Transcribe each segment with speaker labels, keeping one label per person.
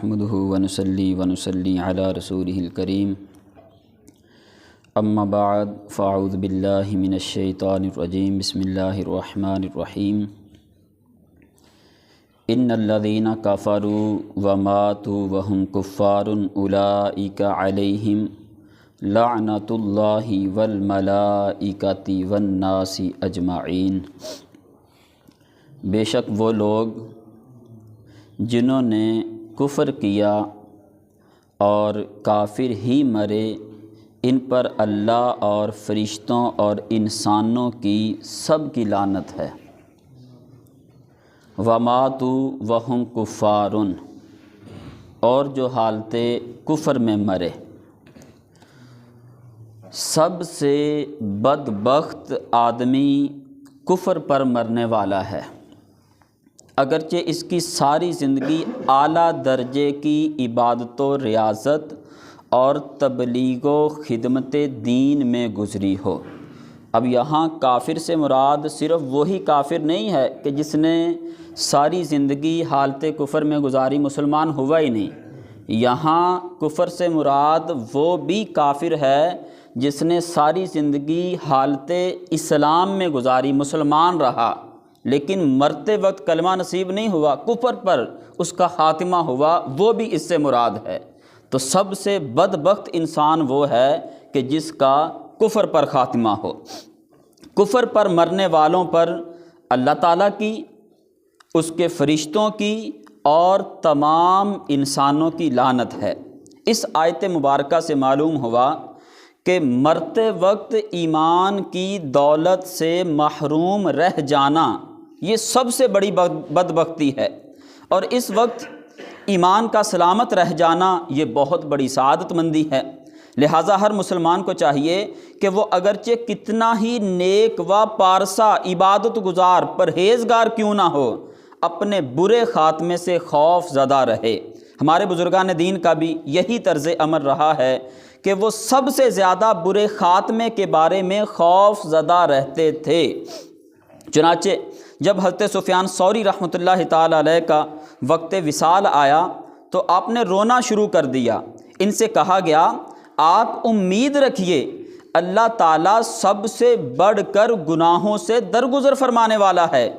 Speaker 1: نحمده ونصلي على رسوله الكريم اما بعد فاعوذ بالله من الشیطان الرجیم بسم اللہ الرحمن الرحیم ان الذين كفروا وماتوا وهم كفار اولئك عليهم لعنۃ اللہ والملائکۃ والناس اجمعین۔ بے شک وہ لوگ جنہوں نے کفر کیا اور کافر ہی مرے، ان پر اللہ اور فرشتوں اور انسانوں کی سب کی لعنت ہے۔ وَمَاتُوا وَهُمْ كُفَّارٌ، اور جو حالت کفر میں مرے۔ سب سے بدبخت آدمی کفر پر مرنے والا ہے، اگرچہ اس کی ساری زندگی اعلیٰ درجے کی عبادت و ریاضت اور تبلیغ و خدمت دین میں گزری ہو۔ اب یہاں کافر سے مراد صرف وہی کافر نہیں ہے کہ جس نے ساری زندگی حالت کفر میں گزاری، مسلمان ہوا ہی نہیں۔ یہاں کفر سے مراد وہ بھی کافر ہے جس نے ساری زندگی حالت اسلام میں گزاری، مسلمان رہا، لیکن مرتے وقت کلمہ نصیب نہیں ہوا، کفر پر اس کا خاتمہ ہوا، وہ بھی اس سے مراد ہے۔ تو سب سے بدبخت انسان وہ ہے کہ جس کا کفر پر خاتمہ ہو۔ کفر پر مرنے والوں پر اللہ تعالیٰ کی، اس کے فرشتوں کی اور تمام انسانوں کی لعنت ہے۔ اس آیت مبارکہ سے معلوم ہوا کہ مرتے وقت ایمان کی دولت سے محروم رہ جانا یہ سب سے بڑی بدبختی ہے، اور اس وقت ایمان کا سلامت رہ جانا یہ بہت بڑی سعادت مندی ہے۔ لہٰذا ہر مسلمان کو چاہیے کہ وہ اگرچہ کتنا ہی نیک و پارسا، عبادت گزار، پرہیزگار کیوں نہ ہو، اپنے برے خاتمے سے خوف زدہ رہے۔ ہمارے بزرگان دین کا بھی یہی طرز عمل رہا ہے کہ وہ سب سے زیادہ برے خاتمے کے بارے میں خوف زدہ رہتے تھے۔ چنانچہ جب حضرت سفیان ثوری رحمۃ اللہ تعالی علیہ کا وقت وصال آیا تو آپ نے رونا شروع کر دیا۔ ان سے کہا گیا آپ امید رکھیے، اللہ تعالیٰ سب سے بڑھ کر گناہوں سے درگزر فرمانے والا ہے۔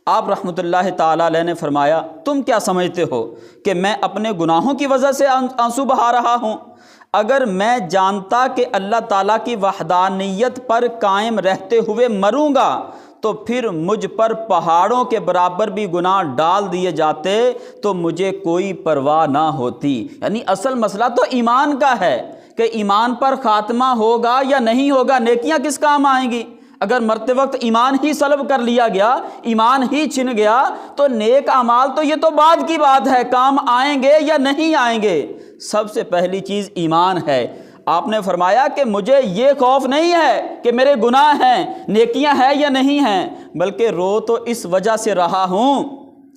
Speaker 1: آپ رحمۃ اللہ تعالی علیہ نے فرمایا تم کیا سمجھتے ہو کہ میں اپنے گناہوں کی وجہ سے آنسو بہا رہا ہوں؟ اگر میں جانتا کہ اللہ تعالیٰ کی وحدانیت پر قائم رہتے ہوئے مروں گا تو پھر مجھ پر پہاڑوں کے برابر بھی گناہ ڈال دیے جاتے تو مجھے کوئی پرواہ نہ ہوتی۔ یعنی اصل مسئلہ تو ایمان کا ہے کہ ایمان پر خاتمہ ہوگا یا نہیں ہوگا، نیکیاں کس کام آئیں گی؟ اگر مرتے وقت ایمان ہی سلب کر لیا گیا، ایمان ہی چھن گیا، تو نیک اعمال تو یہ تو بعد کی بات ہے، کام آئیں گے یا نہیں آئیں گے۔ سب سے پہلی چیز ایمان ہے۔ آپ نے فرمایا کہ مجھے یہ خوف نہیں ہے کہ میرے گناہ ہیں، نیکیاں ہیں یا نہیں ہیں، بلکہ رو تو اس وجہ سے رہا ہوں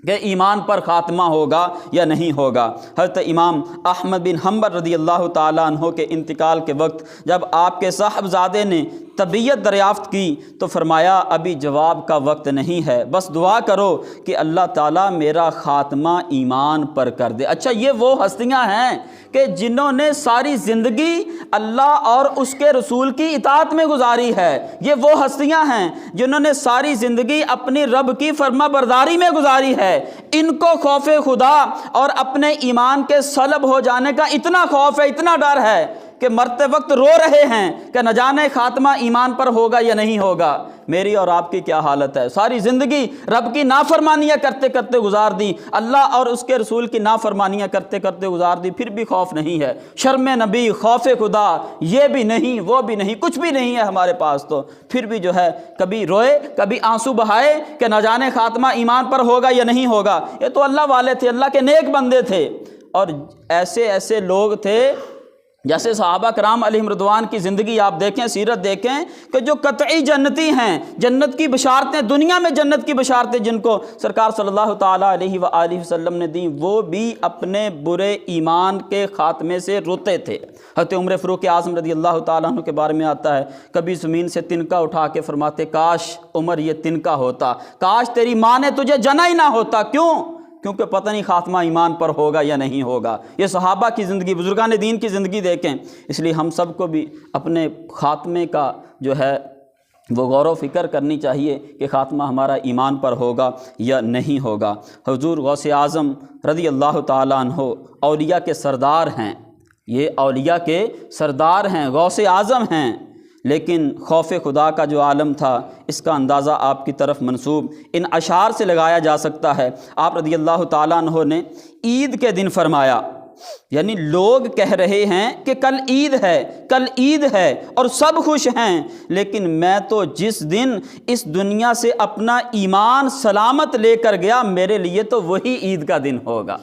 Speaker 1: کہ ایمان پر خاتمہ ہوگا یا نہیں ہوگا۔ حضرت امام احمد بن حنبل رضی اللہ تعالیٰ عنہ کے انتقال کے وقت جب آپ کے صاحبزادے نے طبیعت دریافت کی تو فرمایا ابھی جواب کا وقت نہیں ہے، بس دعا کرو کہ اللہ تعالیٰ میرا خاتمہ ایمان پر کر دے۔ اچھا، یہ وہ ہستیاں ہیں کہ جنہوں نے ساری زندگی اللہ اور اس کے رسول کی اطاعت میں گزاری ہے۔ یہ وہ ہستیاں ہیں جنہوں نے ساری زندگی اپنی رب کی فرما برداری میں گزاری ہے۔ ان کو خوف خدا اور اپنے ایمان کے سلب ہو جانے کا اتنا خوف ہے، اتنا ڈر ہے کہ مرتے وقت رو رہے ہیں کہ نہ جانے خاتمہ ایمان پر ہوگا یا نہیں ہوگا۔ میری اور آپ کی کیا حالت ہے؟ ساری زندگی رب کی نافرمانیاں کرتے کرتے گزار دی، اللہ اور اس کے رسول کی نافرمانیاں کرتے کرتے گزار دی، پھر بھی خوف نہیں ہے۔ شرم نبی، خوف خدا یہ بھی نہیں، وہ بھی نہیں، کچھ بھی نہیں ہے ہمارے پاس، تو پھر بھی جو ہے کبھی روئے، کبھی آنسو بہائے کہ نہ جانے خاتمہ ایمان پر ہوگا یا نہیں ہوگا۔ یہ تو اللہ والے تھے، اللہ کے نیک بندے تھے، اور ایسے ایسے لوگ تھے جیسے صحابہ کرام علیہم رضوان کی زندگی آپ دیکھیں، سیرت دیکھیں کہ جو قطعی جنتی ہیں، جنت کی بشارتیں، دنیا میں جنت کی بشارتیں جن کو سرکار صلی اللہ تعالیٰ علیہ وآلہ وسلم نے دیں، وہ بھی اپنے برے ایمان کے خاتمے سے روتے تھے۔ حضرت عمر فاروق اعظم رضی اللہ تعالیٰ عنہ کے بارے میں آتا ہے، کبھی زمین سے تنکا اٹھا کے فرماتے کاش عمر یہ تنکا ہوتا، کاش تیری ماں نے تجھے جنا ہی نہ ہوتا۔ کیوں کیونکہ پتہ نہیں خاتمہ ایمان پر ہوگا یا نہیں ہوگا۔ یہ صحابہ کی زندگی، بزرگان دین کی زندگی دیکھیں، اس لیے ہم سب کو بھی اپنے خاتمے کا جو ہے وہ غور و فکر کرنی چاہیے کہ خاتمہ ہمارا ایمان پر ہوگا یا نہیں ہوگا۔ حضور غوث اعظم رضی اللہ تعالیٰ عنہ اولیاء کے سردار ہیں، یہ اولیاء کے سردار ہیں، غوث اعظم ہیں، لیکن خوف خدا کا جو عالم تھا اس کا اندازہ آپ کی طرف منسوب ان اشعار سے لگایا جا سکتا ہے۔ آپ رضی اللہ تعالیٰ عنہ نے عید کے دن فرمایا، یعنی لوگ کہہ رہے ہیں کہ کل عید ہے، کل عید ہے اور سب خوش ہیں، لیکن میں تو جس دن اس دنیا سے اپنا ایمان سلامت لے کر گیا، میرے لیے تو وہی عید کا دن ہوگا۔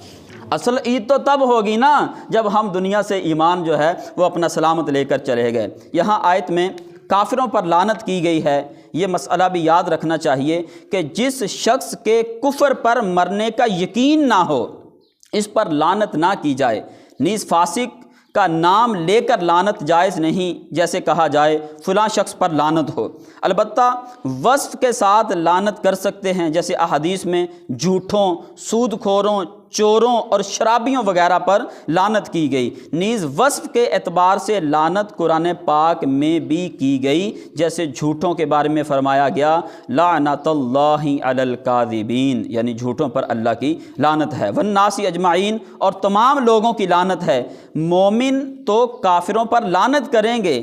Speaker 1: اصل عید تو تب ہوگی نا جب ہم دنیا سے ایمان جو ہے وہ اپنا سلامت لے کر چلے گئے۔ یہاں آیت میں کافروں پر لعنت کی گئی ہے، یہ مسئلہ بھی یاد رکھنا چاہیے کہ جس شخص کے کفر پر مرنے کا یقین نہ ہو اس پر لعنت نہ کی جائے۔ نیز فاسق کا نام لے کر لعنت جائز نہیں، جیسے کہا جائے فلاں شخص پر لعنت ہو، البتہ وصف کے ساتھ لعنت کر سکتے ہیں، جیسے احادیث میں جھوٹوں، سود خوروں، چوروں اور شرابیوں وغیرہ پر لعنت کی گئی۔ نیز وصف کے اعتبار سے لعنت قرآن پاک میں بھی کی گئی، جیسے جھوٹوں کے بارے میں فرمایا گیا لعنت اللہ علی الکاذبین، یعنی جھوٹوں پر اللہ کی لعنت ہے۔ والناس اجمعین، اور تمام لوگوں کی لعنت ہے۔ مومن تو کافروں پر لعنت کریں گے،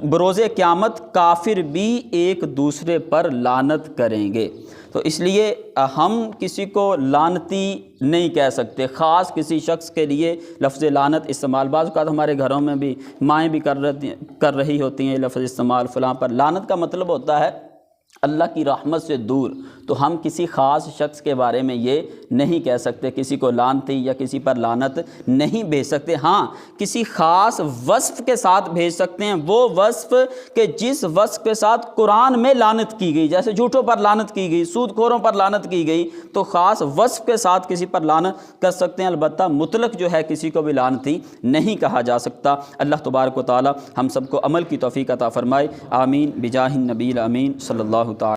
Speaker 1: بروز قیامت کافر بھی ایک دوسرے پر لعنت کریں گے۔ تو اس لیے ہم کسی کو لعنتی نہیں کہہ سکتے، خاص کسی شخص کے لیے لفظ لعنت استعمال۔ بعض اوقات ہمارے گھروں میں بھی مائیں بھی کر رہی ہوتی ہیں لفظ استعمال، فلاں پر لعنت کا مطلب ہوتا ہے اللہ کی رحمت سے دور۔ تو ہم کسی خاص شخص کے بارے میں یہ نہیں کہہ سکتے، کسی کو لعنتی یا کسی پر لعنت نہیں بھیج سکتے۔ ہاں کسی خاص وصف کے ساتھ بھیج سکتے ہیں، وہ وصف کہ جس وصف کے ساتھ قرآن میں لعنت کی گئی، جیسے جھوٹوں پر لعنت کی گئی، سود خوروں پر لعنت کی گئی، تو خاص وصف کے ساتھ کسی پر لعنت کر سکتے ہیں، البتہ مطلق جو ہے کسی کو بھی لعنتی نہیں کہا جا سکتا۔ اللہ تبارک و تعالی ہم سب کو عمل کی توفیق عطا فرمائے، آمین بجاہ النبی الامین صلی اللہ تعالی۔